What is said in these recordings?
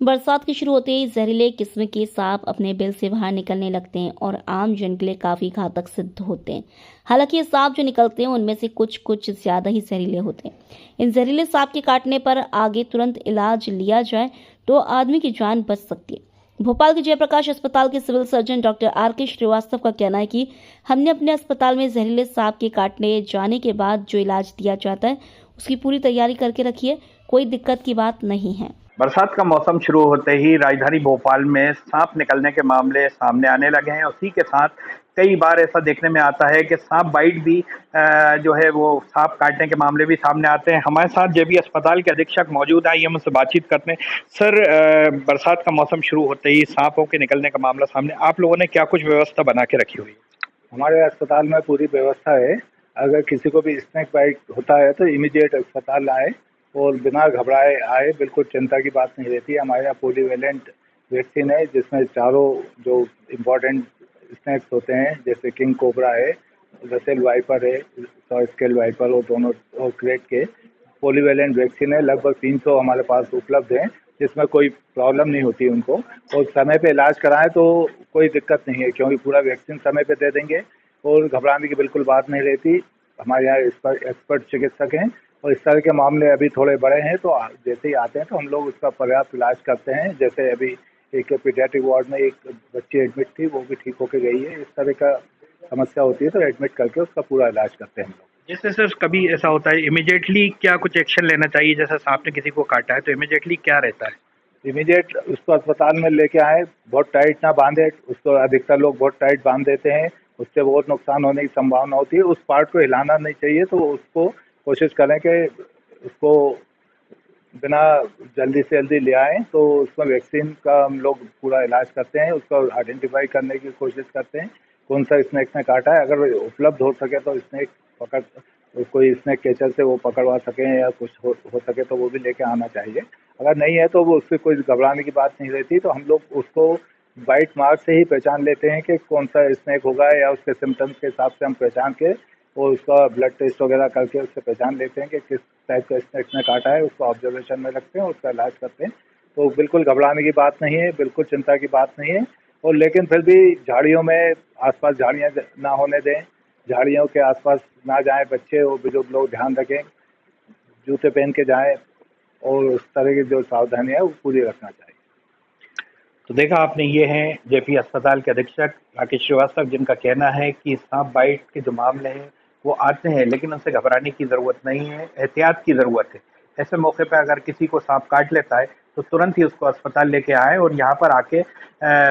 बरसात के शुरू होते ही जहरीले किस्म के सांप अपने बिल से बाहर निकलने लगते हैं और आम जन के लिए काफी घातक सिद्ध होते हैं। हालांकि ये सांप जो निकलते हैं उनमें से कुछ ज्यादा ही जहरीले होते हैं। इन जहरीले सांप के काटने पर आगे तुरंत इलाज लिया जाए तो आदमी की जान बच सकती है। भोपाल के जयप्रकाश अस्पताल के civil surgeon doctor R K. Srivastava का कहना है कि हमने अपने अस्पताल में जहरीले सांप के काटने जाने के बाद जो इलाज दिया जाता है उसकी पूरी तैयारी करके रखी है, कोई दिक्कत की बात नहीं है। बरसात का मौसम शुरू होते ही राजधानी भोपाल में सांप निकलने के मामले सामने आने लगे हैं। उसी के साथ कई बार ऐसा देखने में आता है कि सांप बाइट भी जो है वो सांप काटने के मामले भी सामने आते हैं। हमारे साथ जेबी अस्पताल के अधीक्षक मौजूद हैं, हम उनसे बातचीत करते हैं। सर, बरसात का मौसम शुरू होते ही सांपों के निकलने का मामला सामने, आप लोगों ने क्या कुछ व्यवस्था बना के रखी हुई है? हमारे अस्पताल में पूरी व्यवस्था है। अगर किसी को भी स्नेक बाइट होता है तो इमीडिएट अस्पताल आए और बिना घबराए आए, बिल्कुल चिंता की बात नहीं रहती है। हमारे यहाँ पॉलीवेलेंट वैक्सीन है जिसमें चारों जो इम्पोर्टेंट स्नेक्स होते हैं जैसे किंग कोबरा है, रसेल वाइपर है, स्केल वाइपर और दोनों और क्रेट के पॉलीवेलेंट वैक्सीन है। लगभग 300 हमारे पास उपलब्ध हैं जिसमें कोई प्रॉब्लम नहीं होती उनको, और समय पे इलाज कराएं तो कोई दिक्कत नहीं है क्योंकि पूरा वैक्सीन समय पे दे देंगे और घबराने की बिल्कुल बात नहीं रहती। हमारे यहाँ इस पर एक्सपर्ट चिकित्सक हैं और इस तरह के मामले अभी थोड़े बड़े हैं तो जैसे ही आते हैं तो हम लोग उसका पर्याप्त इलाज करते हैं। जैसे अभी एक पीडियाट्रिक वार्ड में एक बच्ची एडमिट थी, वो भी ठीक होकर गई है। इस तरह का समस्या होती है तो एडमिट करके उसका पूरा इलाज करते हैं हम लोग। जैसे सर कभी ऐसा होता है इमीडिएटली क्या कुछ एक्शन लेना चाहिए? जैसे सांप ने किसी को काटा है तो इमीडिएटली क्या रहता है? इमीडिएट उसको अस्पताल में लेके आए, बहुत टाइट ना बांधे उसको। अधिकतर लोग बहुत टाइट बांध देते हैं, उससे बहुत नुकसान होने की संभावना होती है। उस पार्ट को हिलाना नहीं चाहिए, तो उसको कोशिश करें कि उसको बिना जल्दी से जल्दी ले आएँ। तो उसमें वैक्सीन का हम लोग पूरा इलाज करते हैं, उसको आइडेंटिफाई करने की कोशिश करते हैं कौन सा स्नेक ने काटा है। अगर उपलब्ध हो सके तो स्नेक पकड़, कोई स्नेक कैचर से वो पकड़वा सकें या कुछ हो सके तो वो भी लेके आना चाहिए। अगर नहीं है तो वो उससे कोई घबराने की बात नहीं रहती। तो हम लोग उसको बाइट मार्क से ही पहचान लेते हैं कि कौन सा स्नेक होगा, या उसके सिम्टम्स के हिसाब से हम पहचान के और उसका ब्लड टेस्ट वगैरह करके उससे पहचान लेते हैं कि किस टाइप का स्नेक ने काटा है। उसको ऑब्जर्वेशन में रखते हैं, उसका इलाज करते हैं। तो बिल्कुल घबराने की बात नहीं है, बिल्कुल चिंता की बात नहीं है। और लेकिन फिर भी झाड़ियों में आसपास झाड़ियाँ ना होने दें, झाड़ियों के आसपास ना जाएं बच्चे और बुजुर्ग लोग, ध्यान रखें, जूते पहन के जाएं और उस तरह की जो सावधानी है वो पूरी रखना चाहिए। तो देखा आपने, ये हैं जेपी अस्पताल के अधीक्षक राकेश श्रीवास्तव, जिनका कहना है कि सांप बाइट के जो मामले हैं वो आते हैं लेकिन उनसे घबराने की ज़रूरत नहीं है, एहतियात की ज़रूरत है। ऐसे मौके पर अगर किसी को सांप काट लेता है तो तुरंत ही उसको अस्पताल लेके आए और यहाँ पर आके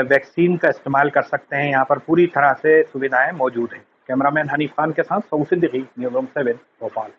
वैक्सीन का इस्तेमाल कर सकते हैं। यहाँ पर पूरी तरह से सुविधाएं मौजूद हैं। कैमरामैन हनीफ खान के साथ सऊद सिद्दीकी, न्यूज़ रूम 7, भोपाल।